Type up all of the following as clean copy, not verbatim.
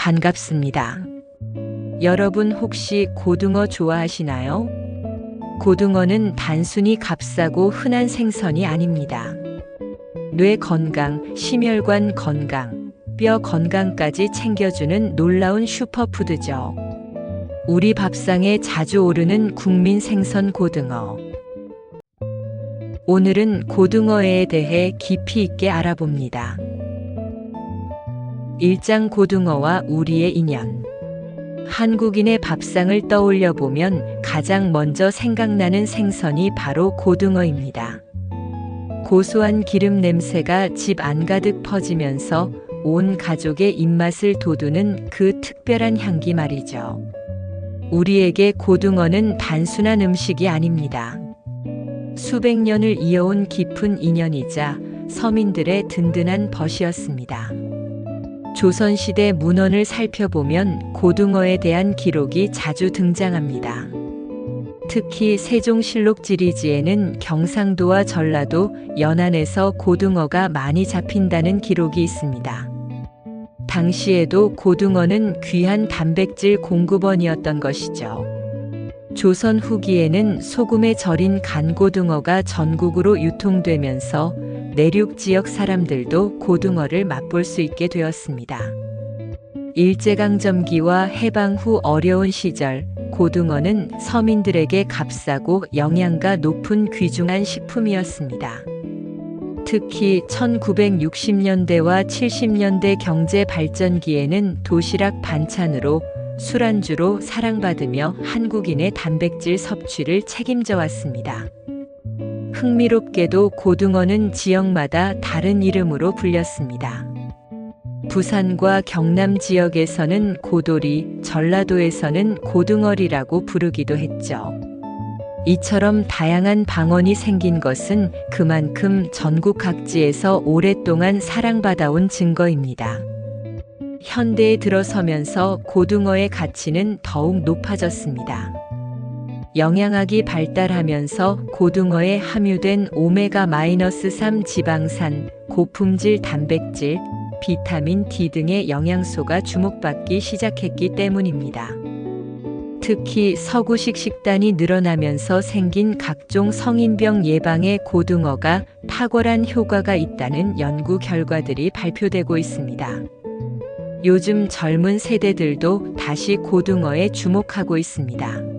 반갑습니다. 여러분 혹시 고등어 좋아하시나요? 고등어는 단순히 값싸고 흔한 생선이 아닙니다. 뇌 건강, 심혈관 건강, 뼈 건강까지 챙겨주는 놀라운 슈퍼푸드죠. 우리 밥상에 자주 오르는 국민 생선 고등어. 오늘은 고등어에 대해 깊이 있게 알아봅니다. 일장 고등어와 우리의 인연. 한국인의 밥상을 떠올려 보면 가장 먼저 생각나는 생선이 바로 고등어입니다. 고소한 기름 냄새가 집 안가득 퍼지면서 온 가족의 입맛을 돋우는 그 특별한 향기 말이죠. 우리에게 고등어는 단순한 음식이 아닙니다. 수백 년을 이어온 깊은 인연이자 서민들의 든든한 벗이었습니다. 조선시대 문헌을 살펴보면 고등어에 대한 기록이 자주 등장합니다. 특히 세종실록 지리지에는 경상도와 전라도, 연안에서 고등어가 많이 잡힌다는 기록이 있습니다. 당시에도 고등어는 귀한 단백질 공급원이었던 것이죠. 조선 후기에는 소금에 절인 간고등어가 전국으로 유통되면서 내륙 지역 사람들도 고등어를 맛볼 수 있게 되었습니다. 일제강점기와 해방 후 어려운 시절, 고등어는 서민들에게 값싸고 영양가 높은 귀중한 식품이었습니다. 특히 1960년대와 70년대 경제 발전기에는 도시락 반찬으로 술안주로 사랑받으며 한국인의 단백질 섭취를 책임져 왔습니다. 흥미롭게도 고등어는 지역마다 다른 이름으로 불렸습니다. 부산과 경남 지역에서는 고도리, 전라도에서는 고등어리라고 부르기도 했죠. 이처럼 다양한 방언이 생긴 것은 그만큼 전국 각지에서 오랫동안 사랑받아온 증거입니다. 현대에 들어서면서 고등어의 가치는 더욱 높아졌습니다. 영양학이 발달하면서 고등어에 함유된 오메가-3 지방산, 고품질 단백질, 비타민 D 등의 영양소가 주목받기 시작했기 때문입니다. 특히 서구식 식단이 늘어나면서 생긴 각종 성인병 예방에 고등어가 탁월한 효과가 있다는 연구 결과들이 발표되고 있습니다. 요즘 젊은 세대들도 다시 고등어에 주목하고 있습니다.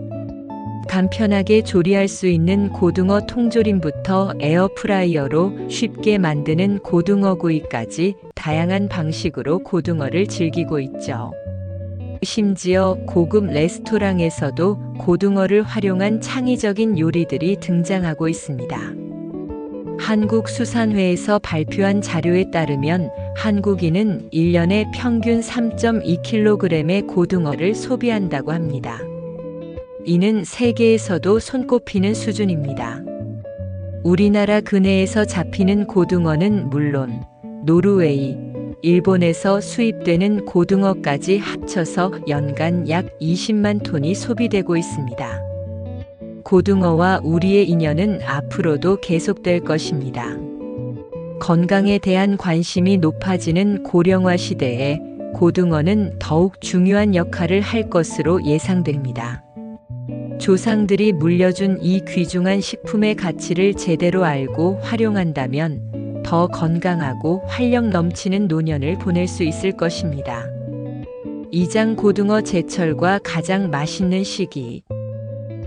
간편하게 조리할 수 있는 고등어 통조림부터 에어프라이어로 쉽게 만드는 고등어 구이까지 다양한 방식으로 고등어를 즐기고 있죠. 심지어 고급 레스토랑에서도 고등어를 활용한 창의적인 요리들이 등장하고 있습니다. 한국수산회에서 발표한 자료에 따르면 한국인은 1년에 평균 3.2kg의 고등어를 소비한다고 합니다. 이는 세계에서도 손꼽히는 수준입니다. 우리나라 근해에서 잡히는 고등어는 물론 노르웨이, 일본에서 수입되는 고등어까지 합쳐서 연간 약 20만 톤이 소비되고 있습니다. 고등어와 우리의 인연은 앞으로도 계속될 것입니다. 건강에 대한 관심이 높아지는 고령화 시대에 고등어는 더욱 중요한 역할을 할 것으로 예상됩니다. 조상들이 물려준 이 귀중한 식품의 가치를 제대로 알고 활용한다면 더 건강하고 활력 넘치는 노년을 보낼 수 있을 것입니다. 이장 고등어 제철과 가장 맛있는 시기.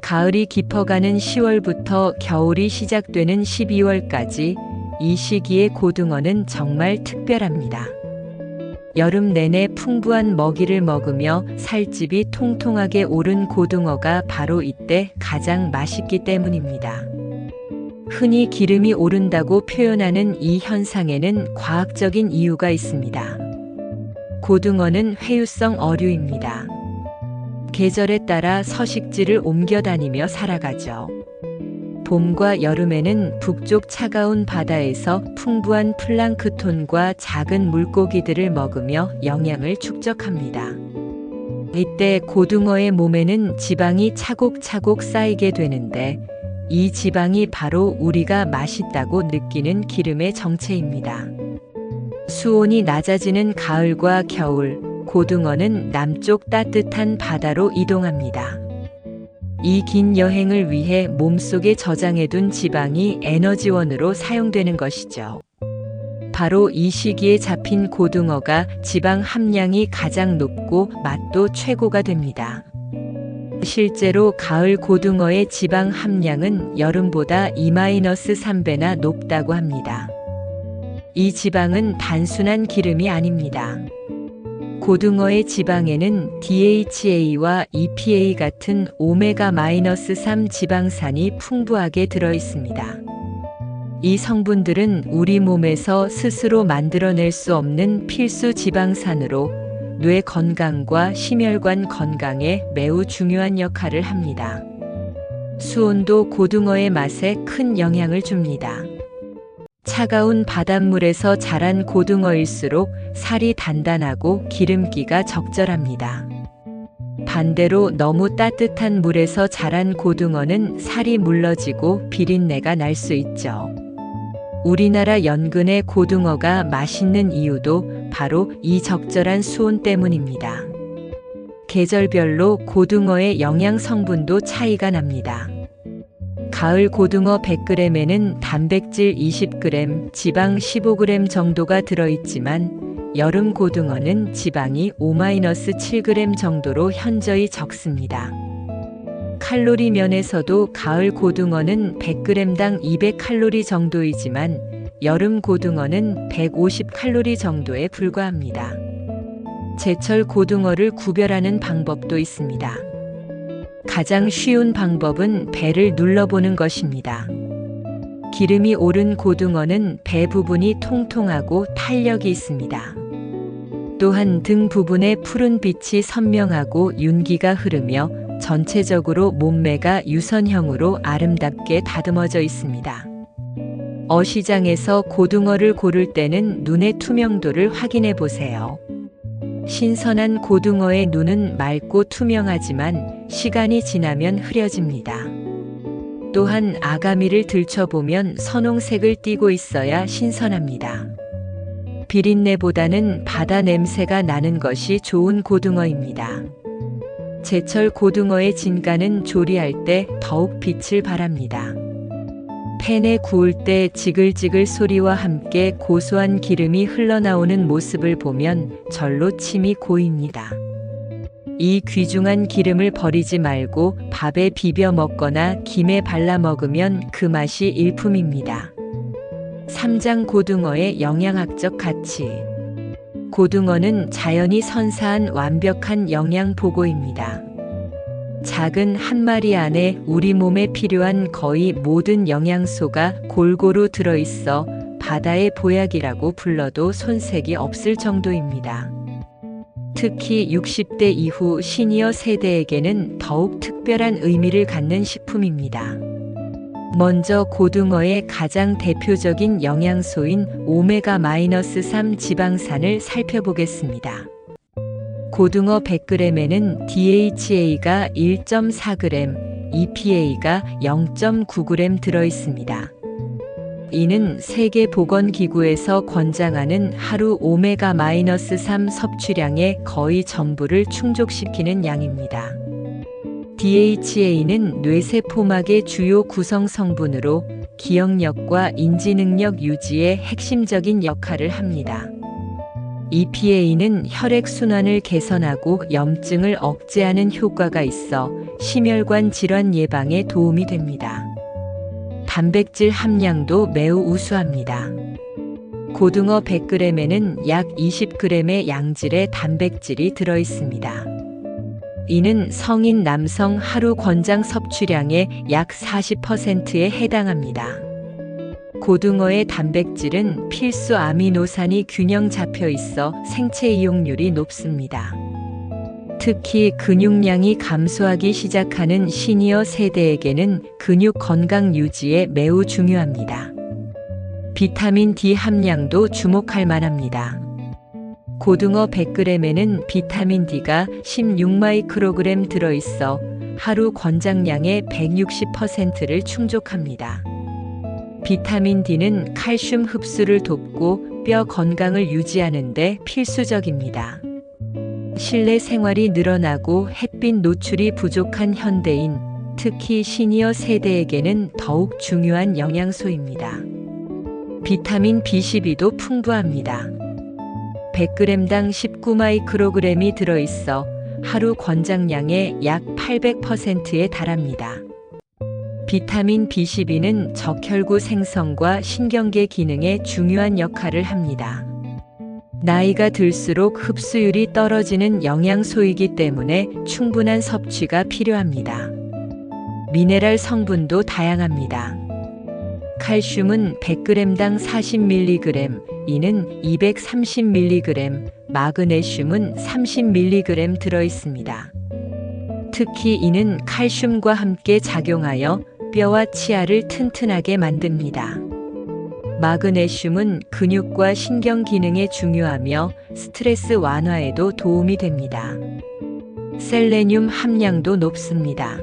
가을이 깊어가는 10월부터 겨울이 시작되는 12월까지 이 시기의 고등어는 정말 특별합니다. 여름 내내 풍부한 먹이를 먹으며 살집이 통통하게 오른 고등어가 바로 이때 가장 맛있기 때문입니다. 흔히 기름이 오른다고 표현하는 이 현상에는 과학적인 이유가 있습니다. 고등어는 회유성 어류입니다. 계절에 따라 서식지를 옮겨 다니며 살아가죠. 봄과 여름에는 북쪽 차가운 바다에서 풍부한 플랑크톤과 작은 물고기들을 먹으며 영양을 축적합니다. 이때 고등어의 몸에는 지방이 차곡차곡 쌓이게 되는데 이 지방이 바로 우리가 맛있다고 느끼는 기름의 정체입니다. 수온이 낮아지는 가을과 겨울, 고등어는 남쪽 따뜻한 바다로 이동합니다. 이 긴 여행을 위해 몸속에 저장해둔 지방이 에너지원으로 사용되는 것이죠. 바로 이 시기에 잡힌 고등어가 지방 함량이 가장 높고 맛도 최고가 됩니다. 실제로 가을 고등어의 지방 함량은 여름보다 2-3배나 높다고 합니다. 이 지방은 단순한 기름이 아닙니다. 고등어의 지방에는 DHA와 EPA 같은 오메가-3 지방산이 풍부하게 들어 있습니다. 이 성분들은 우리 몸에서 스스로 만들어낼 수 없는 필수 지방산으로 뇌 건강과 심혈관 건강에 매우 중요한 역할을 합니다. 수온도 고등어의 맛에 큰 영향을 줍니다. 차가운 바닷물에서 자란 고등어일수록 살이 단단하고 기름기가 적절합니다. 반대로 너무 따뜻한 물에서 자란 고등어는 살이 물러지고 비린내가 날 수 있죠. 우리나라 연근의 고등어가 맛있는 이유도 바로 이 적절한 수온 때문입니다. 계절별로 고등어의 영양 성분도 차이가 납니다. 가을 고등어 100g에는 단백질 20g, 지방 15g 정도가 들어있지만 여름 고등어는 지방이 5-7g 정도로 현저히 적습니다. 칼로리 면에서도 가을 고등어는 100g당 200칼로리 정도이지만 여름 고등어는 150칼로리 정도에 불과합니다. 제철 고등어를 구별하는 방법도 있습니다. 가장 쉬운 방법은 배를 눌러보는 것입니다. 기름이 오른 고등어는 배 부분이 통통하고 탄력이 있습니다. 또한 등 부분에 푸른 빛이 선명하고 윤기가 흐르며 전체적으로 몸매가 유선형으로 아름답게 다듬어져 있습니다. 어시장에서 고등어를 고를 때는 눈의 투명도를 확인해 보세요. 신선한 고등어의 눈은 맑고 투명하지만 시간이 지나면 흐려집니다. 또한 아가미를 들춰보면 선홍색을 띠고 있어야 신선합니다. 비린내보다는 바다 냄새가 나는 것이 좋은 고등어입니다. 제철 고등어의 진가는 조리할 때 더욱 빛을 발합니다. 팬에 구울 때 지글지글 소리와 함께 고소한 기름이 흘러나오는 모습을 보면 절로 침이 고입니다. 이 귀중한 기름을 버리지 말고 밥에 비벼 먹거나 김에 발라 먹으면 그 맛이 일품입니다. 삼장 고등어의 영양학적 가치. 고등어는 자연이 선사한 완벽한 영양 보고입니다. 작은 한 마리 안에 우리 몸에 필요한 거의 모든 영양소가 골고루 들어있어 바다의 보약이라고 불러도 손색이 없을 정도입니다. 특히 60대 이후 시니어 세대에게는 더욱 특별한 의미를 갖는 식품입니다. 먼저 고등어의 가장 대표적인 영양소인 오메가-3 지방산을 살펴보겠습니다. 고등어 100g에는 DHA가 1.4g, EPA가 0.9g 들어있습니다. 이는 세계보건기구에서 권장하는 하루 오메가-3 섭취량의 거의 전부를 충족시키는 양입니다. DHA는 뇌세포막의 주요 구성 성분으로 기억력과 인지능력 유지에 핵심적인 역할을 합니다. EPA는 혈액순환을 개선하고 염증을 억제하는 효과가 있어 심혈관 질환 예방에 도움이 됩니다. 단백질 함량도 매우 우수합니다. 고등어 100g에는 약 20g의 양질의 단백질이 들어있습니다. 이는 성인 남성 하루 권장 섭취량의 약 40%에 해당합니다. 고등어의 단백질은 필수 아미노산이 균형 잡혀 있어 생체 이용률이 높습니다. 특히 근육량이 감소하기 시작하는 시니어 세대에게는 근육 건강 유지에 매우 중요합니다. 비타민 D 함량도 주목할 만합니다. 고등어 100g에는 비타민 D가 16마이크로그램 들어있어 하루 권장량의 160%를 충족합니다. 비타민 D는 칼슘 흡수를 돕고 뼈 건강을 유지하는 데 필수적입니다. 실내 생활이 늘어나고 햇빛 노출이 부족한 현대인, 특히 시니어 세대에게는 더욱 중요한 영양소입니다. 비타민 B12도 풍부합니다. 100g당 19마이크로그램이 들어있어 하루 권장량의 약 800%에 달합니다. 비타민 B12는 적혈구 생성과 신경계 기능에 중요한 역할을 합니다. 나이가 들수록 흡수율이 떨어지는 영양소이기 때문에 충분한 섭취가 필요합니다. 미네랄 성분도 다양합니다. 칼슘은 100g당 40mg, 이는 230mg, 마그네슘은 30mg 들어있습니다. 특히 이는 칼슘과 함께 작용하여 뼈와 치아를 튼튼하게 만듭니다. 마그네슘은 근육과 신경 기능에 중요하며 스트레스 완화에도 도움이 됩니다. 셀레늄 함량도 높습니다.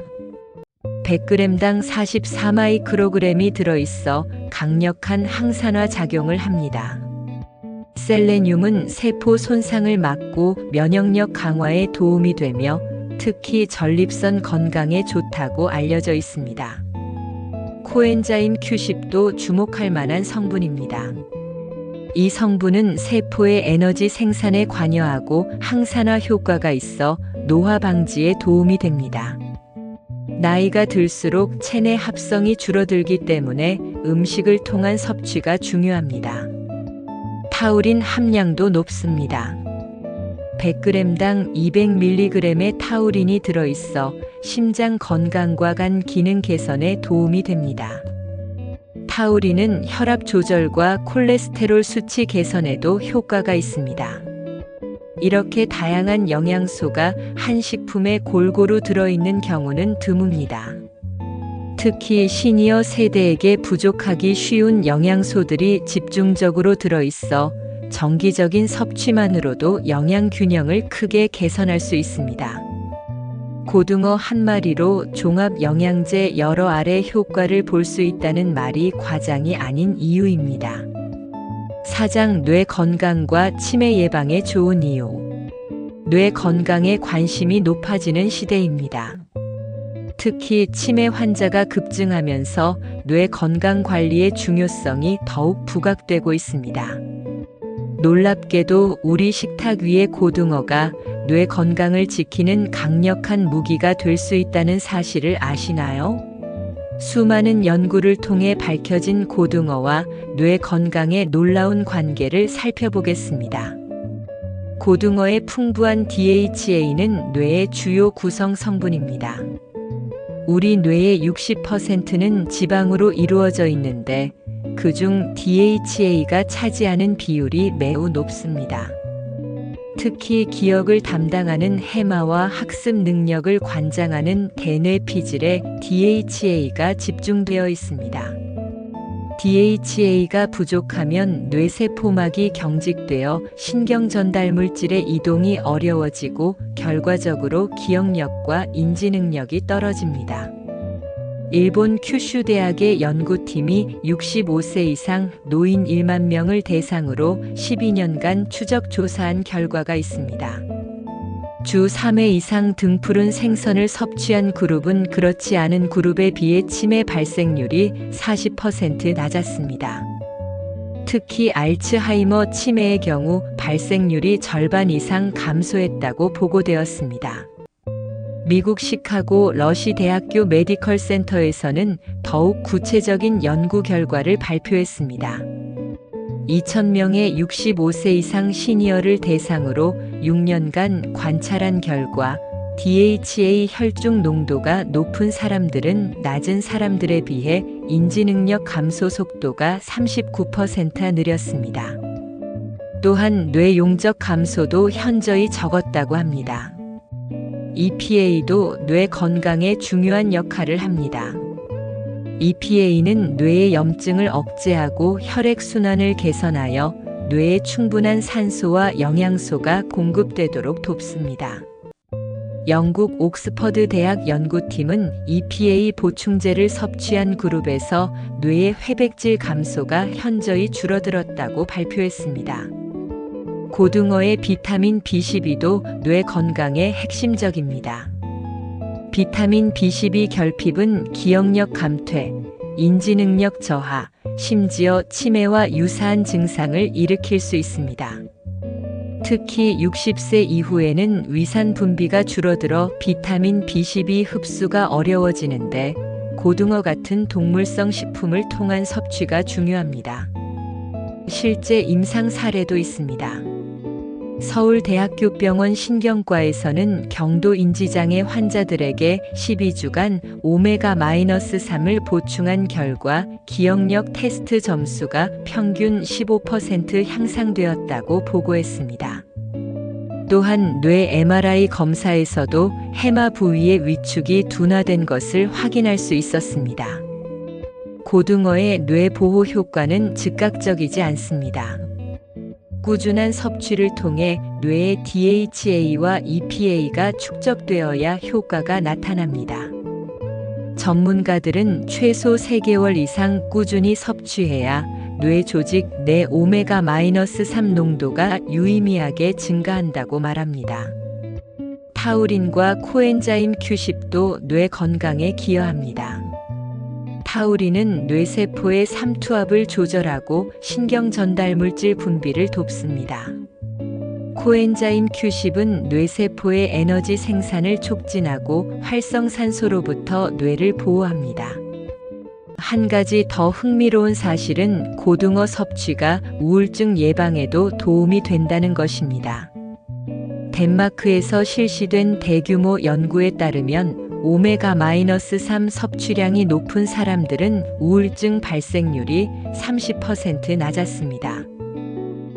100g당 44마이크로그램이 들어있어 강력한 항산화 작용을 합니다. 셀레늄은 세포 손상을 막고 면역력 강화에 도움이 되며 특히 전립선 건강에 좋다고 알려져 있습니다. 코엔자임 Q10도 주목할 만한 성분입니다. 이 성분은 세포의 에너지 생산에 관여하고 항산화 효과가 있어 노화 방지에 도움이 됩니다. 나이가 들수록 체내 합성이 줄어들기 때문에 음식을 통한 섭취가 중요합니다. 타우린 함량도 높습니다. 100g당 200mg의 타우린이 들어있어 심장 건강과 간 기능 개선에 도움이 됩니다. 타우린은 혈압 조절과 콜레스테롤 수치 개선에도 효과가 있습니다. 이렇게 다양한 영양소가 한 식품에 골고루 들어있는 경우는 드뭅니다. 특히 시니어 세대에게 부족하기 쉬운 영양소들이 집중적으로 들어있어 정기적인 섭취만으로도 영양 균형을 크게 개선할 수 있습니다. 고등어 한 마리로 종합 영양제 여러 알의 효과를 볼 수 있다는 말이 과장이 아닌 이유입니다. 사장 뇌 건강과 치매 예방에 좋은 이유. 뇌 건강에 관심이 높아지는 시대입니다. 특히 치매 환자가 급증하면서 뇌 건강 관리의 중요성이 더욱 부각되고 있습니다. 놀랍게도 우리 식탁 위의 고등어가 뇌 건강을 지키는 강력한 무기가 될 수 있다는 사실을 아시나요? 수많은 연구를 통해 밝혀진 고등어와 뇌 건강의 놀라운 관계를 살펴보겠습니다. 고등어의 풍부한 DHA는 뇌의 주요 구성 성분입니다. 우리 뇌의 60%는 지방으로 이루어져 있는데 그중 DHA가 차지하는 비율이 매우 높습니다. 특히 기억을 담당하는 해마와 학습 능력을 관장하는 대뇌 피질에 DHA가 집중되어 있습니다. DHA가 부족하면 뇌세포막이 경직되어 신경 전달 물질의 이동이 어려워지고 결과적으로 기억력과 인지 능력이 떨어집니다. 일본 큐슈 대학의 연구팀이 65세 이상 노인 1만 명을 대상으로 12년간 추적 조사한 결과가 있습니다. 주 3회 이상 등푸른 생선을 섭취한 그룹은 그렇지 않은 그룹에 비해 치매 발생률이 40% 낮았습니다. 특히 알츠하이머 치매의 경우 발생률이 절반 이상 감소했다고 보고되었습니다. 미국 시카고 러시 대학교 메디컬 센터에서는 더욱 구체적인 연구 결과를 발표했습니다. 2,000명의 65세 이상 시니어를 대상으로 6년간 관찰한 결과 DHA 혈중 농도가 높은 사람들은 낮은 사람들에 비해 인지능력 감소 속도가 39% 느렸습니다. 또한 뇌 용적 감소도 현저히 적었다고 합니다. EPA도 뇌 건강에 중요한 역할을 합니다. EPA는 뇌의 염증을 억제하고 혈액순환을 개선하여 뇌에 충분한 산소와 영양소가 공급되도록 돕습니다. 영국 옥스퍼드 대학 연구팀은 EPA 보충제를 섭취한 그룹에서 뇌의 회백질 감소가 현저히 줄어들었다고 발표했습니다. 고등어의 비타민 B12도 뇌 건강에 핵심적입니다. 비타민 B12 결핍은 기억력 감퇴, 인지능력 저하, 심지어 치매와 유사한 증상을 일으킬 수 있습니다. 특히 60세 이후에는 위산 분비가 줄어들어 비타민 B12 흡수가 어려워지는데 고등어 같은 동물성 식품을 통한 섭취가 중요합니다. 실제 임상 사례도 있습니다. 서울대학교병원 신경과에서는 경도 인지장애 환자들에게 12주간 오메가-3을 보충한 결과 기억력 테스트 점수가 평균 15% 향상되었다고 보고했습니다. 또한 뇌 MRI 검사에서도 해마 부위의 위축이 둔화된 것을 확인할 수 있었습니다. 고등어의 뇌 보호 효과는 즉각적이지 않습니다. 꾸준한 섭취를 통해 뇌의 DHA와 EPA가 축적되어야 효과가 나타납니다. 전문가들은 최소 3개월 이상 꾸준히 섭취해야 뇌 조직 내 오메가-3 농도가 유의미하게 증가한다고 말합니다. 타우린과 코엔자임 Q10도 뇌 건강에 기여합니다. 타우린은 뇌세포의 삼투압을 조절하고 신경 전달 물질 분비를 돕습니다. 코엔자임 Q10은 뇌세포의 에너지 생산을 촉진하고 활성산소로부터 뇌를 보호합니다. 한 가지 더 흥미로운 사실은 고등어 섭취가 우울증 예방에도 도움이 된다는 것입니다. 덴마크에서 실시된 대규모 연구에 따르면 오메가-3 섭취량이 높은 사람들은 우울증 발생률이 30% 낮았습니다.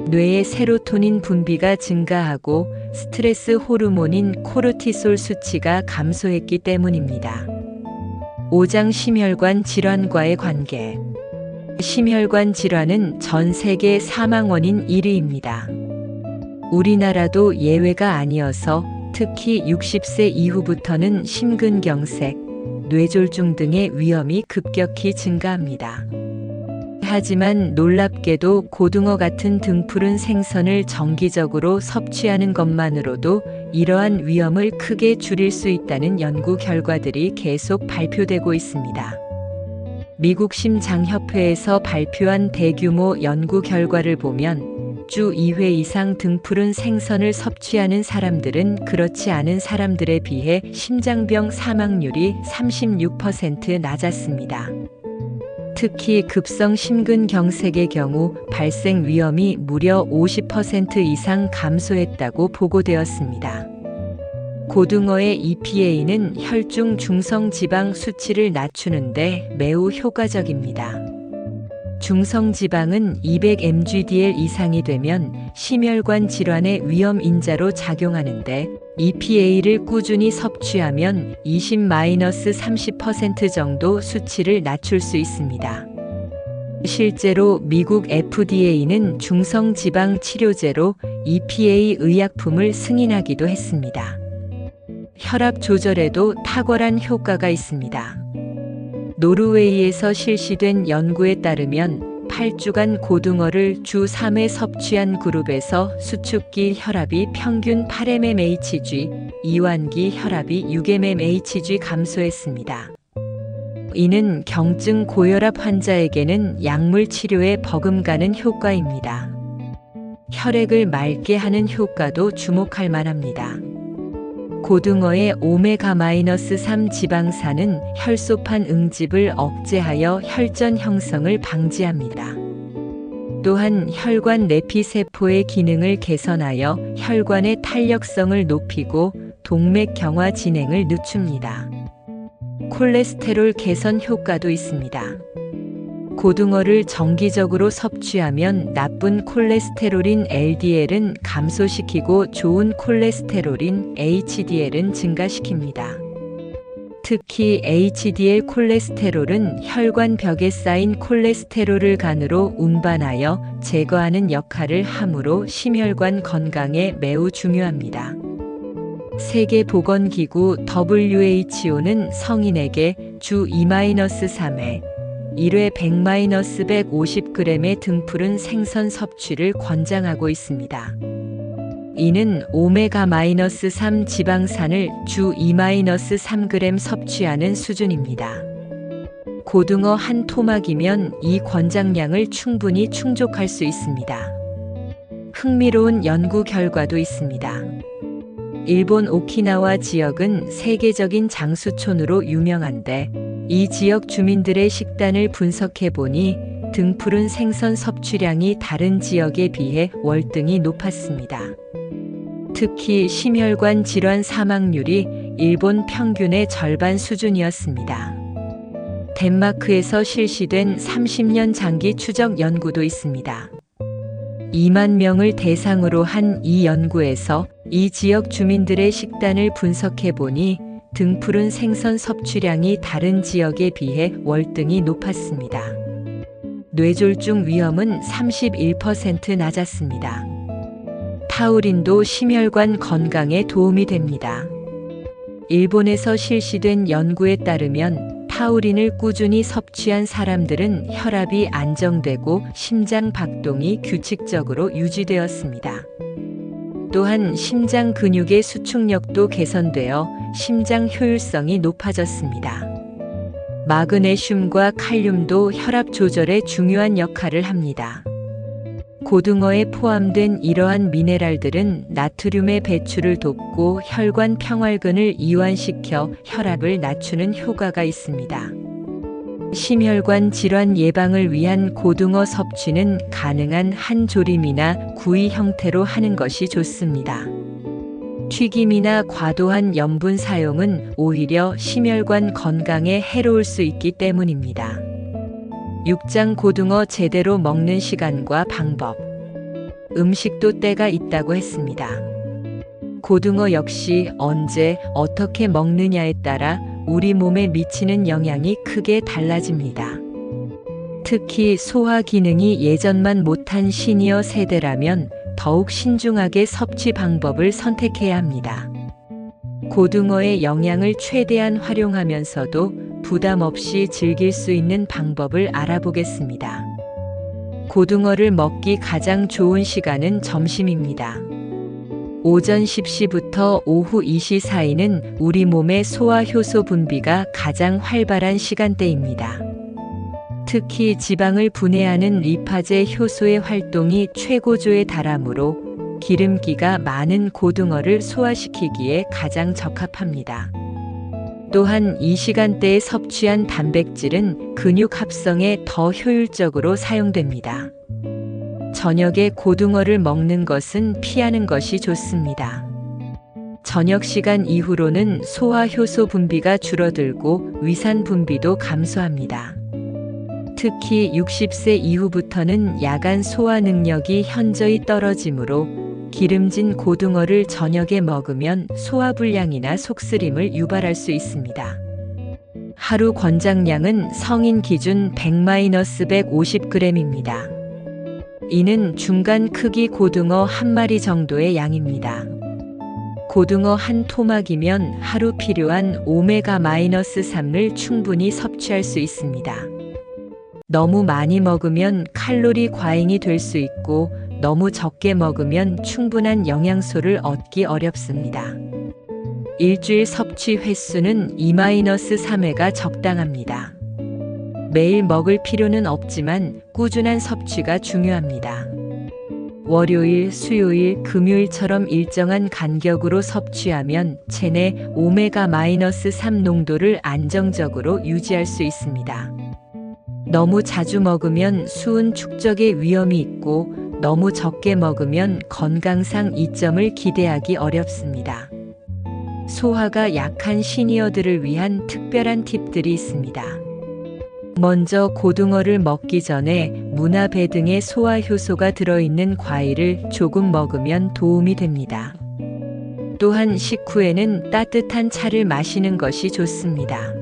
뇌의 세로토닌 분비가 증가하고 스트레스 호르몬인 코르티솔 수치가 감소했기 때문입니다. 오장 심혈관 질환과의 관계. 심혈관 질환은 전 세계 사망 원인 1위입니다. 우리나라도 예외가 아니어서 특히 60세 이후부터는 심근경색, 뇌졸중 등의 위험이 급격히 증가합니다. 하지만 놀랍게도 고등어 같은 등푸른 생선을 정기적으로 섭취하는 것만으로도 이러한 위험을 크게 줄일 수 있다는 연구 결과들이 계속 발표되고 있습니다. 미국 심장협회에서 발표한 대규모 연구 결과를 보면 주 2회 이상 등푸른 생선을 섭취하는 사람들은 그렇지 않은 사람들에 비해 심장병 사망률이 36% 낮았습니다. 특히 급성 심근경색의 경우 발생 위험이 무려 50% 이상 감소했다고 보고되었습니다. 고등어의 EPA는 혈중 중성지방 수치를 낮추는데 매우 효과적입니다. 중성지방은 200mgdl 이상이 되면 심혈관 질환의 위험 인자로 작용하는데 EPA를 꾸준히 섭취하면 20-30% 정도 수치를 낮출 수 있습니다. 실제로 미국 FDA는 중성지방 치료제로 EPA 의약품을 승인하기도 했습니다. 혈압 조절에도 탁월한 효과가 있습니다. 노르웨이에서 실시된 연구에 따르면 8주간 고등어를 주 3회 섭취한 그룹에서 수축기 혈압이 평균 8mmHg, 이완기 혈압이 6mmHg 감소했습니다. 이는 경증 고혈압 환자에게는 약물 치료에 버금가는 효과입니다. 혈액을 맑게 하는 효과도 주목할 만합니다. 고등어의 오메가-3 지방산은 혈소판 응집을 억제하여 혈전 형성을 방지합니다. 또한 혈관 내피세포의 기능을 개선하여 혈관의 탄력성을 높이고 동맥 경화 진행을 늦춥니다. 콜레스테롤 개선 효과도 있습니다. 고등어를 정기적으로 섭취하면 나쁜 콜레스테롤인 LDL은 감소시키고 좋은 콜레스테롤인 HDL은 증가시킵니다. 특히 HDL 콜레스테롤은 혈관 벽에 쌓인 콜레스테롤을 간으로 운반하여 제거하는 역할을 하므로 심혈관 건강에 매우 중요합니다. 세계보건기구 WHO는 성인에게 주 2-3회 1회 100-150g의 등푸른 생선 섭취를 권장하고 있습니다. 이는 오메가-3 지방산을 주 2-3g 섭취하는 수준입니다. 고등어 한 토막이면 이 권장량을 충분히 충족할 수 있습니다. 흥미로운 연구 결과도 있습니다. 일본 오키나와 지역은 세계적인 장수촌으로 유명한데 이 지역 주민들의 식단을 분석해보니 등푸른 생선 섭취량이 다른 지역에 비해 월등히 높았습니다. 특히 심혈관 질환 사망률이 일본 평균의 절반 수준이었습니다. 덴마크에서 실시된 30년 장기 추적 연구도 있습니다. 2만 명을 대상으로 한 이 연구에서 이 지역 주민들의 식단을 분석해보니 등푸른 생선 섭취량이 다른 지역에 비해 월등히 높았습니다. 뇌졸중 위험은 31% 낮았습니다. 타우린도 심혈관 건강에 도움이 됩니다. 일본에서 실시된 연구에 따르면 타우린을 꾸준히 섭취한 사람들은 혈압이 안정되고 심장 박동이 규칙적으로 유지되었습니다. 또한 심장 근육의 수축력도 개선되어 심장 효율성이 높아졌습니다. 마그네슘과 칼륨도 혈압 조절에 중요한 역할을 합니다. 고등어에 포함된 이러한 미네랄들은 나트륨의 배출을 돕고 혈관 평활근을 이완시켜 혈압을 낮추는 효과가 있습니다. 심혈관 질환 예방을 위한 고등어 섭취는 가능한 한 조림이나 구이 형태로 하는 것이 좋습니다. 튀김이나 과도한 염분 사용은 오히려 심혈관 건강에 해로울 수 있기 때문입니다. 육장 고등어 제대로 먹는 시간과 방법. 음식도 때가 있다고 했습니다. 고등어 역시 언제 어떻게 먹느냐에 따라 우리 몸에 미치는 영향이 크게 달라집니다. 특히 소화 기능이 예전만 못한 시니어 세대라면 더욱 신중하게 섭취 방법을 선택해야 합니다. 고등어의 영양을 최대한 활용하면서도 부담 없이 즐길 수 있는 방법을 알아보겠습니다. 고등어를 먹기 가장 좋은 시간은 점심입니다. 오전 10시부터 오후 2시 사이는 우리 몸의 소화 효소 분비가 가장 활발한 시간대입니다. 특히 지방을 분해하는 리파제 효소의 활동이 최고조에 달하므로 기름기가 많은 고등어를 소화시키기에 가장 적합합니다. 또한 이 시간대에 섭취한 단백질은 근육 합성에 더 효율적으로 사용됩니다. 저녁에 고등어를 먹는 것은 피하는 것이 좋습니다. 저녁 시간 이후로는 소화 효소 분비가 줄어들고 위산 분비도 감소합니다. 특히 60세 이후부터는 야간 소화 능력이 현저히 떨어지므로 기름진 고등어를 저녁에 먹으면 소화불량이나 속쓰림을 유발할 수 있습니다. 하루 권장량은 성인 기준 100-150g입니다. 이는 중간 크기 고등어 한 마리 정도의 양입니다. 고등어 한 토막이면 하루 필요한 오메가-3을 충분히 섭취할 수 있습니다. 너무 많이 먹으면 칼로리 과잉이 될 수 있고 너무 적게 먹으면 충분한 영양소를 얻기 어렵습니다. 일주일 섭취 횟수는 2-3회가 적당합니다. 매일 먹을 필요는 없지만 꾸준한 섭취가 중요합니다. 월요일, 수요일, 금요일처럼 일정한 간격으로 섭취하면 체내 오메가-3 농도를 안정적으로 유지할 수 있습니다. 너무 자주 먹으면 수은 축적의 위험이 있고 너무 적게 먹으면 건강상 이점을 기대하기 어렵습니다. 소화가 약한 시니어들을 위한 특별한 팁들이 있습니다. 먼저 고등어를 먹기 전에 무나 배 등의 소화 효소가 들어있는 과일을 조금 먹으면 도움이 됩니다. 또한 식후에는 따뜻한 차를 마시는 것이 좋습니다.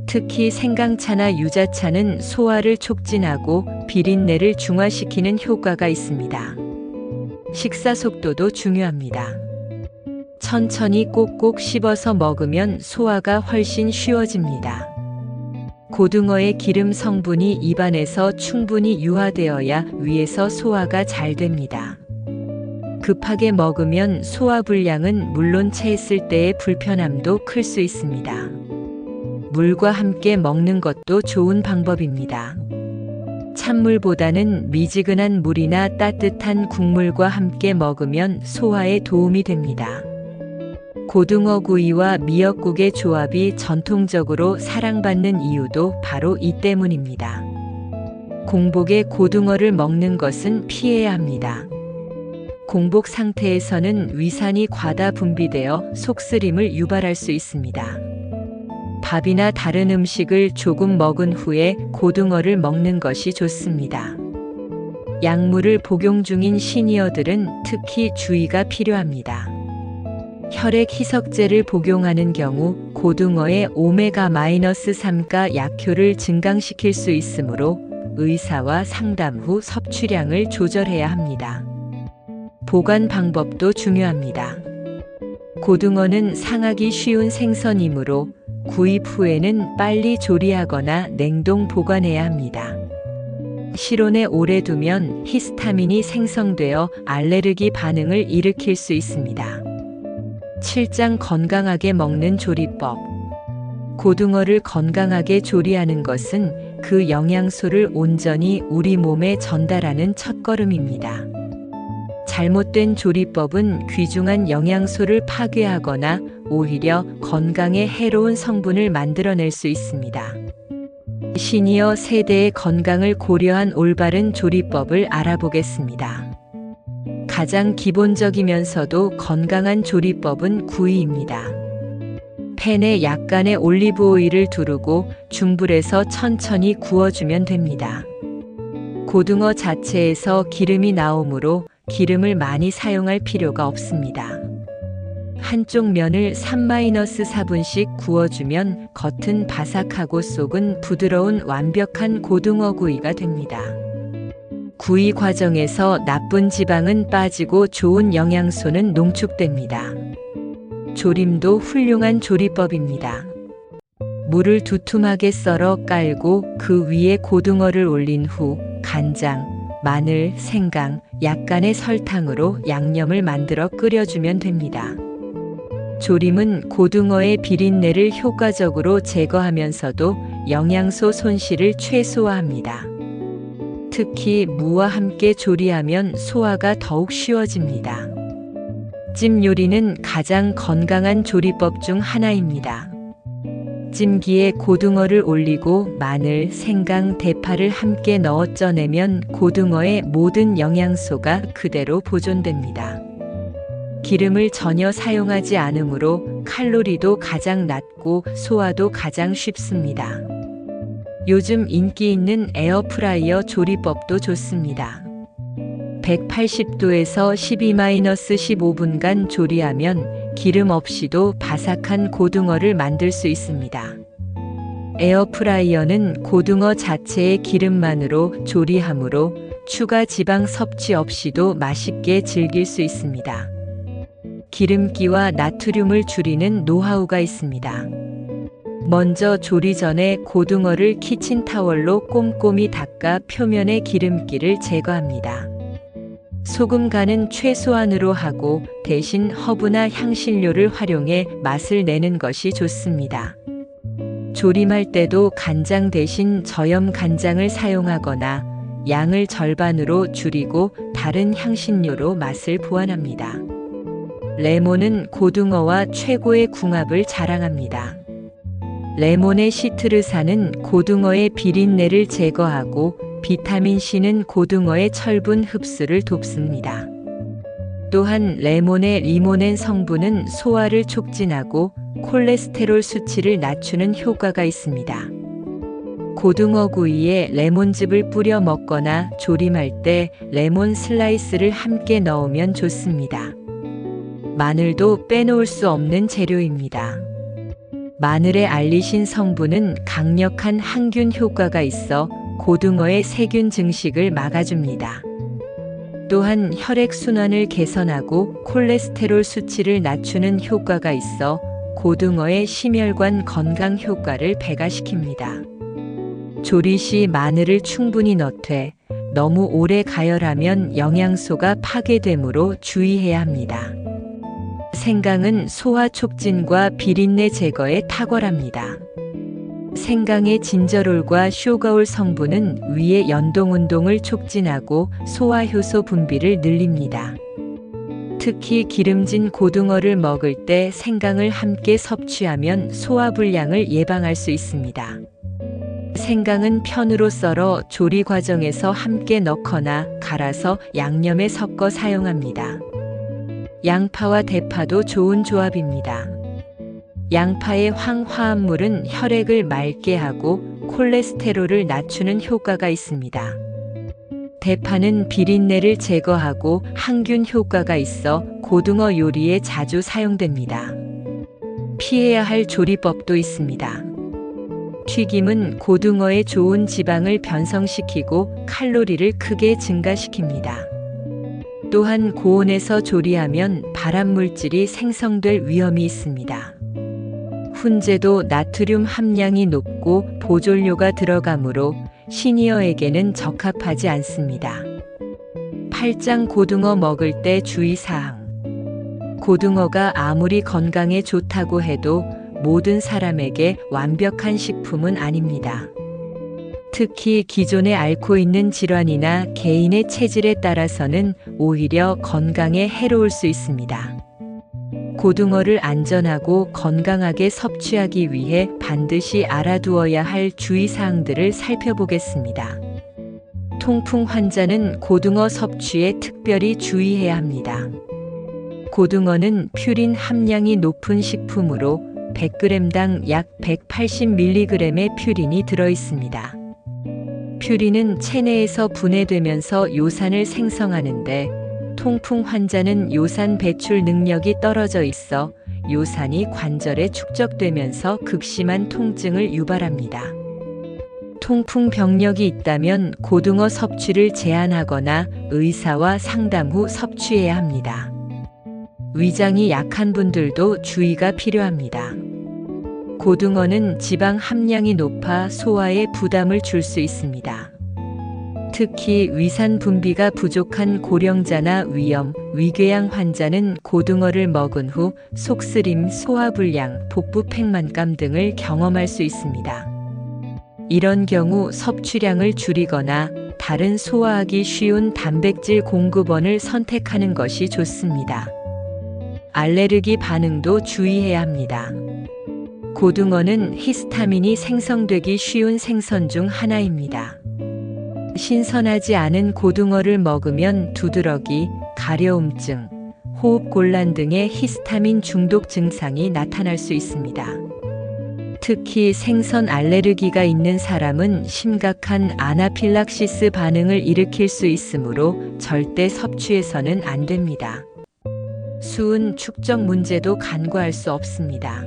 특히 생강차나 유자차는 소화를 촉진하고 비린내를 중화시키는 효과가 있습니다. 식사 속도도 중요합니다. 천천히 꼭꼭 씹어서 먹으면 소화가 훨씬 쉬워집니다. 고등어의 기름 성분이 입안에서 충분히 유화되어야 위에서 소화가 잘 됩니다. 급하게 먹으면 소화불량은 물론 체했을 때의 불편함도 클 수 있습니다. 물과 함께 먹는 것도 좋은 방법입니다. 찬물보다는 미지근한 물이나 따뜻한 국물과 함께 먹으면 소화에 도움이 됩니다. 고등어 구이와 미역국의 조합이 전통적으로 사랑받는 이유도 바로 이 때문입니다. 공복에 고등어를 먹는 것은 피해야 합니다. 공복 상태에서는 위산이 과다 분비되어 속쓰림을 유발할 수 있습니다. 밥이나 다른 음식을 조금 먹은 후에 고등어를 먹는 것이 좋습니다. 약물을 복용 중인 시니어들은 특히 주의가 필요합니다. 혈액 희석제를 복용하는 경우 고등어의 오메가-3가 약효를 증강시킬 수 있으므로 의사와 상담 후 섭취량을 조절해야 합니다. 보관 방법도 중요합니다. 고등어는 상하기 쉬운 생선이므로 구입 후에는 빨리 조리하거나 냉동 보관해야 합니다. 실온에 오래 두면 히스타민이 생성되어 알레르기 반응을 일으킬 수 있습니다. 7장 건강하게 먹는 조리법. 고등어를 건강하게 조리하는 것은 그 영양소를 온전히 우리 몸에 전달하는 첫걸음입니다. 잘못된 조리법은 귀중한 영양소를 파괴하거나 오히려 건강에 해로운 성분을 만들어낼 수 있습니다. 시니어 세대의 건강을 고려한 올바른 조리법을 알아보겠습니다. 가장 기본적이면서도 건강한 조리법은 구이입니다. 팬에 약간의 올리브 오일을 두르고 중불에서 천천히 구워주면 됩니다. 고등어 자체에서 기름이 나오므로 기름을 많이 사용할 필요가 없습니다. 한쪽 면을 3-4분씩 구워주면 겉은 바삭하고 속은 부드러운 완벽한 고등어 구이가 됩니다. 구이 과정에서 나쁜 지방은 빠지고 좋은 영양소는 농축됩니다. 조림도 훌륭한 조리법입니다. 물을 두툼하게 썰어 깔고 그 위에 고등어를 올린 후 간장, 마늘, 생강, 약간의 설탕으로 양념을 만들어 끓여주면 됩니다. 조림은 고등어의 비린내를 효과적으로 제거하면서도 영양소 손실을 최소화합니다. 특히 무와 함께 조리하면 소화가 더욱 쉬워집니다. 찜 요리는 가장 건강한 조리법 중 하나입니다. 찜기에 고등어를 올리고 마늘, 생강, 대파를 함께 넣어 쪄내면 고등어의 모든 영양소가 그대로 보존됩니다. 기름을 전혀 사용하지 않으므로 칼로리도 가장 낮고 소화도 가장 쉽습니다. 요즘 인기 있는 에어프라이어 조리법도 좋습니다. 180도에서 12-15분간 조리하면 기름 없이도 바삭한 고등어를 만들 수 있습니다. 에어프라이어는 고등어 자체의 기름만으로 조리하므로 추가 지방 섭취 없이도 맛있게 즐길 수 있습니다. 기름기와 나트륨을 줄이는 노하우가 있습니다. 먼저 조리 전에 고등어를 키친타월로 꼼꼼히 닦아 표면의 기름기를 제거합니다. 소금 간은 최소한으로 하고 대신 허브나 향신료를 활용해 맛을 내는 것이 좋습니다. 조림할 때도 간장 대신 저염 간장을 사용하거나 양을 절반으로 줄이고 다른 향신료로 맛을 보완합니다. 레몬은 고등어와 최고의 궁합을 자랑합니다. 레몬의 시트르산은 고등어의 비린내를 제거하고 비타민C는 고등어의 철분 흡수를 돕습니다. 또한 레몬의 리모넨 성분은 소화를 촉진하고 콜레스테롤 수치를 낮추는 효과가 있습니다. 고등어 구이에 레몬즙을 뿌려 먹거나 조림할 때 레몬 슬라이스를 함께 넣으면 좋습니다. 마늘도 빼놓을 수 없는 재료입니다. 마늘의 알리신 성분은 강력한 항균 효과가 있어 고등어의 세균 증식을 막아줍니다. 또한 혈액순환을 개선하고 콜레스테롤 수치를 낮추는 효과가 있어 고등어의 심혈관 건강 효과를 배가시킵니다. 조리 시 마늘을 충분히 넣되 너무 오래 가열하면 영양소가 파괴되므로 주의해야 합니다. 생강은 소화 촉진과 비린내 제거에 탁월합니다. 생강의 진저롤과 쇼가올 성분은 위의 연동운동을 촉진하고 소화효소 분비를 늘립니다. 특히 기름진 고등어를 먹을 때 생강을 함께 섭취하면 소화불량을 예방할 수 있습니다. 생강은 편으로 썰어 조리 과정에서 함께 넣거나 갈아서 양념에 섞어 사용합니다. 양파와 대파도 좋은 조합입니다. 양파의 황화합물은 혈액을 맑게 하고 콜레스테롤을 낮추는 효과가 있습니다. 대파는 비린내를 제거하고 항균 효과가 있어 고등어 요리에 자주 사용됩니다. 피해야 할 조리법도 있습니다. 튀김은 고등어의 좋은 지방을 변성시키고 칼로리를 크게 증가시킵니다. 또한 고온에서 조리하면 발암물질이 생성될 위험이 있습니다. 훈제도 나트륨 함량이 높고 보존료가 들어가므로 시니어에게는 적합하지 않습니다. 팔짱 고등어 먹을 때 주의사항. 고등어가 아무리 건강에 좋다고 해도 모든 사람에게 완벽한 식품은 아닙니다. 특히 기존에 앓고 있는 질환이나 개인의 체질에 따라서는 오히려 건강에 해로울 수 있습니다. 고등어를 안전하고 건강하게 섭취하기 위해 반드시 알아두어야 할 주의사항들을 살펴보겠습니다. 통풍 환자는 고등어 섭취에 특별히 주의해야 합니다. 고등어는 퓨린 함량이 높은 식품으로 100g당 약 180mg의 퓨린이 들어있습니다. 퓨린은 체내에서 분해되면서 요산을 생성하는데 통풍 환자는 요산 배출 능력이 떨어져 있어 요산이 관절에 축적되면서 극심한 통증을 유발합니다. 통풍 병력이 있다면 고등어 섭취를 제한하거나 의사와 상담 후 섭취해야 합니다. 위장이 약한 분들도 주의가 필요합니다. 고등어는 지방 함량이 높아 소화에 부담을 줄 수 있습니다. 특히 위산 분비가 부족한 고령자나 위염, 위궤양 환자는 고등어를 먹은 후 속쓰림, 소화불량, 복부 팽만감 등을 경험할 수 있습니다. 이런 경우 섭취량을 줄이거나 다른 소화하기 쉬운 단백질 공급원을 선택하는 것이 좋습니다. 알레르기 반응도 주의해야 합니다. 고등어는 히스타민이 생성되기 쉬운 생선 중 하나입니다. 신선하지 않은 고등어를 먹으면 두드러기, 가려움증, 호흡곤란 등의 히스타민 중독 증상이 나타날 수 있습니다. 특히 생선 알레르기가 있는 사람은 심각한 아나필락시스 반응을 일으킬 수 있으므로 절대 섭취해서는 안 됩니다. 수은 축적 문제도 간과할 수 없습니다.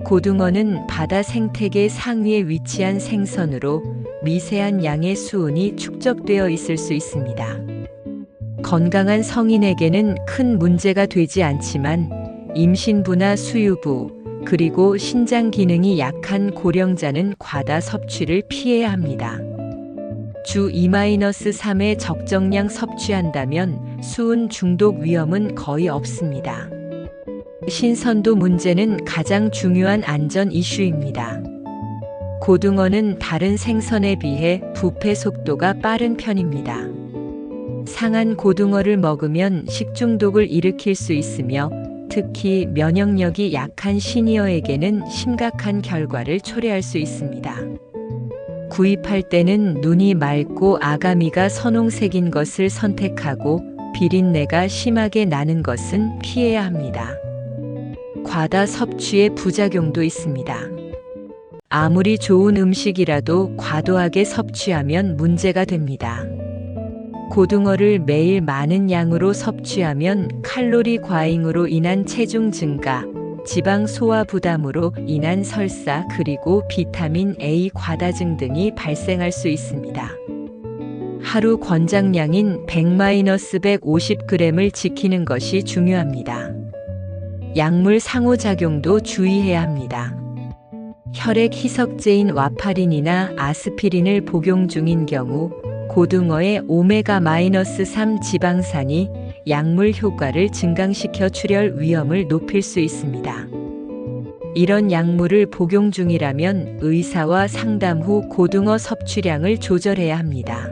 고등어는 바다 생태계 상위에 위치한 생선으로 미세한 양의 수은이 축적되어 있을 수 있습니다. 건강한 성인에게는 큰 문제가 되지 않지만 임신부나 수유부, 그리고 신장 기능이 약한 고령자는 과다 섭취를 피해야 합니다. 주 2-3의 적정량 섭취한다면 수은 중독 위험은 거의 없습니다. 신선도 문제는 가장 중요한 안전 이슈입니다. 고등어는 다른 생선에 비해 부패 속도가 빠른 편입니다. 상한 고등어를 먹으면 식중독을 일으킬 수 있으며 특히 면역력이 약한 시니어에게는 심각한 결과를 초래할 수 있습니다. 구입할 때는 눈이 맑고 아가미가 선홍색인 것을 선택하고 비린내가 심하게 나는 것은 피해야 합니다. 과다 섭취의 부작용도 있습니다. 아무리 좋은 음식이라도 과도하게 섭취하면 문제가 됩니다. 고등어를 매일 많은 양으로 섭취하면 칼로리 과잉으로 인한 체중 증가, 지방 소화 부담으로 인한 설사 그리고 비타민 A 과다증 등이 발생할 수 있습니다. 하루 권장량인 100-150g을 지키는 것이 중요합니다. 약물 상호작용도 주의해야 합니다. 혈액 희석제인 와파린이나 아스피린을 복용 중인 경우 고등어의 오메가-3 지방산이 약물 효과를 증강시켜 출혈 위험을 높일 수 있습니다. 이런 약물을 복용 중이라면 의사와 상담 후 고등어 섭취량을 조절해야 합니다.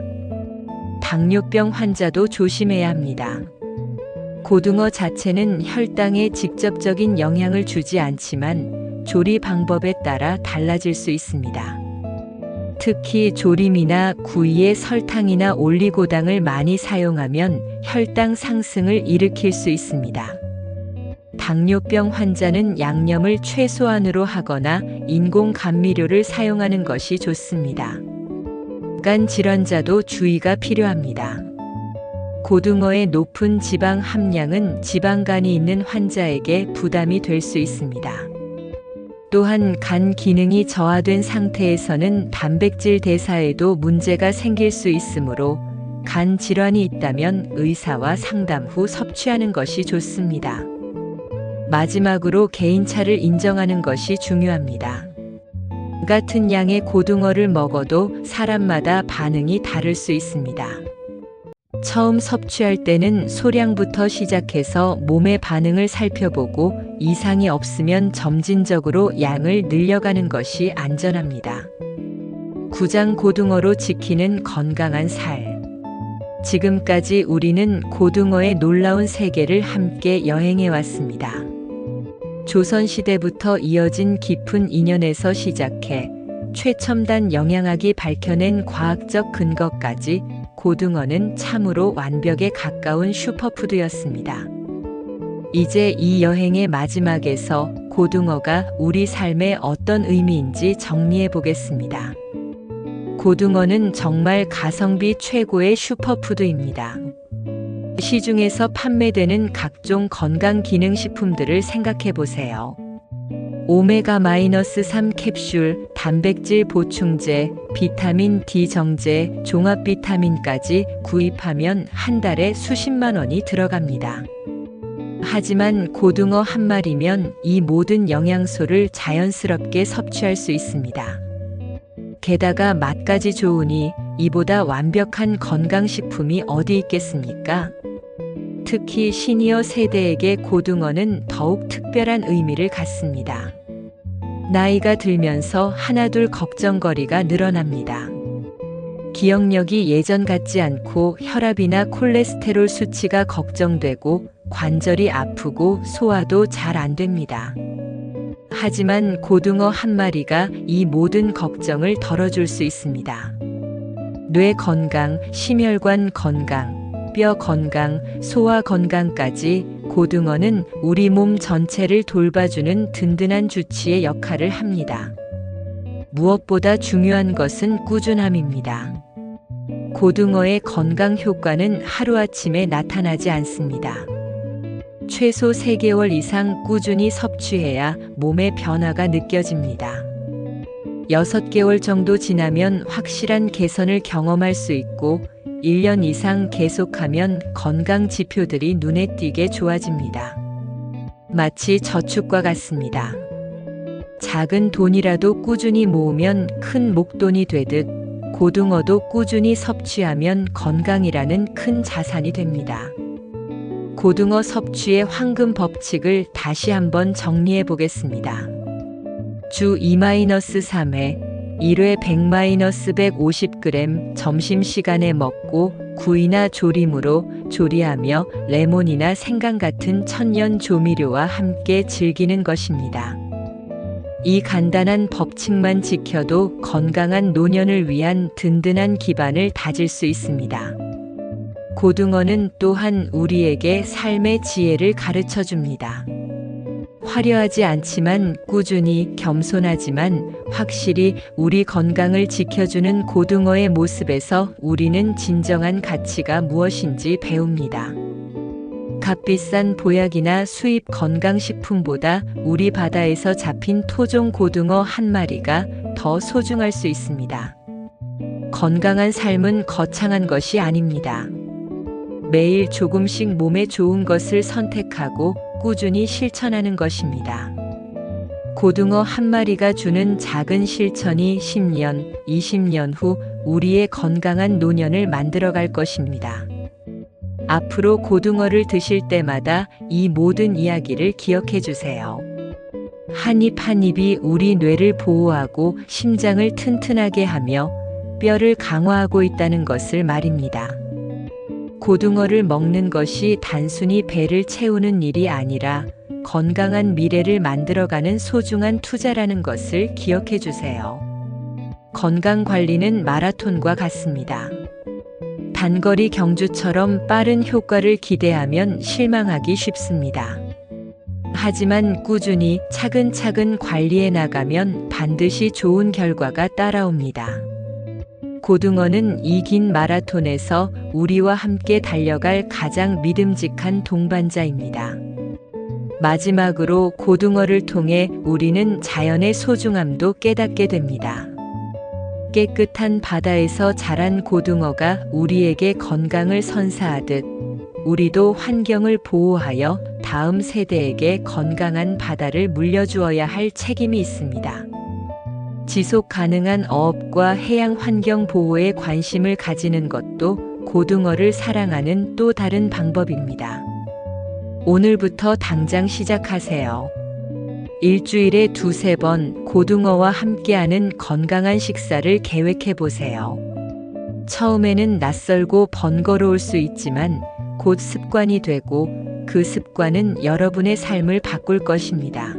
당뇨병 환자도 조심해야 합니다. 고등어 자체는 혈당에 직접적인 영향을 주지 않지만 조리 방법에 따라 달라질 수 있습니다. 특히 조림이나 구이에 설탕이나 올리고당을 많이 사용하면 혈당 상승을 일으킬 수 있습니다. 당뇨병 환자는 양념을 최소한으로 하거나 인공 감미료를 사용하는 것이 좋습니다. 간 질환자도 주의가 필요합니다. 고등어의 높은 지방 함량은 지방간이 있는 환자에게 부담이 될 수 있습니다. 또한 간 기능이 저하된 상태에서는 단백질 대사에도 문제가 생길 수 있으므로 간 질환이 있다면 의사와 상담 후 섭취하는 것이 좋습니다. 마지막으로 개인차를 인정하는 것이 중요합니다. 같은 양의 고등어를 먹어도 사람마다 반응이 다를 수 있습니다. 처음 섭취할 때는 소량부터 시작해서 몸의 반응을 살펴보고 이상이 없으면 점진적으로 양을 늘려가는 것이 안전합니다. 구장 고등어로 지키는 건강한 살. 지금까지 우리는 고등어의 놀라운 세계를 함께 여행해 왔습니다. 조선시대부터 이어진 깊은 인연에서 시작해 최첨단 영양학이 밝혀낸 과학적 근거까지 고등어는 참으로 완벽에 가까운 슈퍼푸드였습니다. 이제 이 여행의 마지막에서 고등어가 우리 삶에 어떤 의미인지 정리해 보겠습니다. 고등어는 정말 가성비 최고의 슈퍼푸드입니다. 시중에서 판매되는 각종 건강기능식품들을 생각해 보세요. 오메가-3 캡슐, 단백질 보충제, 비타민 D 정제, 종합 비타민까지 구입하면 한 달에 수십만 원이 들어갑니다. 하지만 고등어 한 마리면 이 모든 영양소를 자연스럽게 섭취할 수 있습니다. 게다가 맛까지 좋으니 이보다 완벽한 건강식품이 어디 있겠습니까? 특히 시니어 세대에게 고등어는 더욱 특별한 의미를 갖습니다. 나이가 들면서 하나둘 걱정거리가 늘어납니다. 기억력이 예전 같지 않고 혈압이나 콜레스테롤 수치가 걱정되고 관절이 아프고 소화도 잘 안 됩니다. 하지만 고등어 한 마리가 이 모든 걱정을 덜어줄 수 있습니다. 뇌 건강, 심혈관 건강, 뼈 건강, 소화 건강까지 고등어는 우리 몸 전체를 돌봐주는 든든한 주치의 역할을 합니다. 무엇보다 중요한 것은 꾸준함입니다. 고등어의 건강 효과는 하루아침에 나타나지 않습니다. 최소 3개월 이상 꾸준히 섭취해야 몸의 변화가 느껴집니다. 6개월 정도 지나면 확실한 개선을 경험할 수 있고 1년 이상 계속하면 건강 지표들이 눈에 띄게 좋아집니다. 마치 저축과 같습니다. 작은 돈이라도 꾸준히 모으면 큰 목돈이 되듯 고등어도 꾸준히 섭취하면 건강이라는 큰 자산이 됩니다. 고등어 섭취의 황금 법칙을 다시 한번 정리해 보겠습니다. 주 2-3회 1회 100-150g 점심시간에 먹고 구이나 조림으로 조리하며 레몬이나 생강 같은 천연 조미료와 함께 즐기는 것입니다. 이 간단한 법칙만 지켜도 건강한 노년을 위한 든든한 기반을 다질 수 있습니다. 고등어는 또한 우리에게 삶의 지혜를 가르쳐 줍니다. 화려하지 않지만 꾸준히 겸손하지만 확실히 우리 건강을 지켜주는 고등어의 모습에서 우리는 진정한 가치가 무엇인지 배웁니다. 값비싼 보약이나 수입 건강식품보다 우리 바다에서 잡힌 토종 고등어 한 마리가 더 소중할 수 있습니다. 건강한 삶은 거창한 것이 아닙니다. 매일 조금씩 몸에 좋은 것을 선택하고 꾸준히 실천하는 것입니다. 고등어 한 마리가 주는 작은 실천이 10년, 20년 후 우리의 건강한 노년을 만들어갈 것입니다. 앞으로 고등어를 드실 때마다 이 모든 이야기를 기억해 주세요. 한 입 한 입이 우리 뇌를 보호하고 심장을 튼튼하게 하며 뼈를 강화하고 있다는 것을 말입니다. 고등어를 먹는 것이 단순히 배를 채우는 일이 아니라 건강한 미래를 만들어가는 소중한 투자라는 것을 기억해 주세요. 건강 관리는 마라톤과 같습니다. 단거리 경주처럼 빠른 효과를 기대하면 실망하기 쉽습니다. 하지만 꾸준히 차근차근 관리해 나가면 반드시 좋은 결과가 따라옵니다. 고등어는 이 긴 마라톤에서 우리와 함께 달려갈 가장 믿음직한 동반자입니다. 마지막으로 고등어를 통해 우리는 자연의 소중함도 깨닫게 됩니다. 깨끗한 바다에서 자란 고등어가 우리에게 건강을 선사하듯 우리도 환경을 보호하여 다음 세대에게 건강한 바다를 물려주어야 할 책임이 있습니다. 지속 가능한 어업과 해양 환경 보호에 관심을 가지는 것도 고등어를 사랑하는 또 다른 방법입니다. 오늘부터 당장 시작하세요. 일주일에 2~3번 고등어와 함께하는 건강한 식사를 계획해 보세요. 처음에는 낯설고 번거로울 수 있지만 곧 습관이 되고 그 습관은 여러분의 삶을 바꿀 것입니다.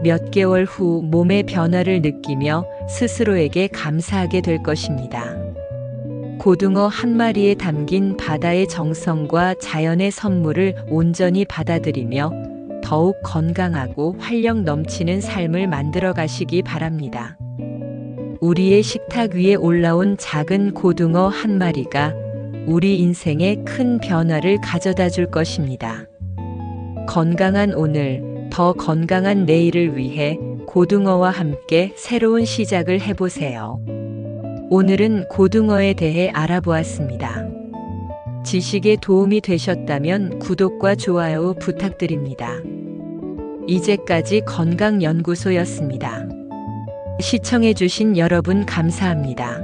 몇 개월 후 몸의 변화를 느끼며 스스로에게 감사하게 될 것입니다. 고등어 한 마리에 담긴 바다의 정성과 자연의 선물을 온전히 받아들이며 더욱 건강하고 활력 넘치는 삶을 만들어 가시기 바랍니다. 우리의 식탁 위에 올라온 작은 고등어 한 마리가 우리 인생에 큰 변화를 가져다 줄 것입니다. 건강한 오늘, 더 건강한 내일을 위해 고등어와 함께 새로운 시작을 해보세요. 오늘은 고등어에 대해 알아보았습니다. 지식에 도움이 되셨다면 구독과 좋아요 부탁드립니다. 이제까지 건강연구소였습니다. 시청해주신 여러분 감사합니다.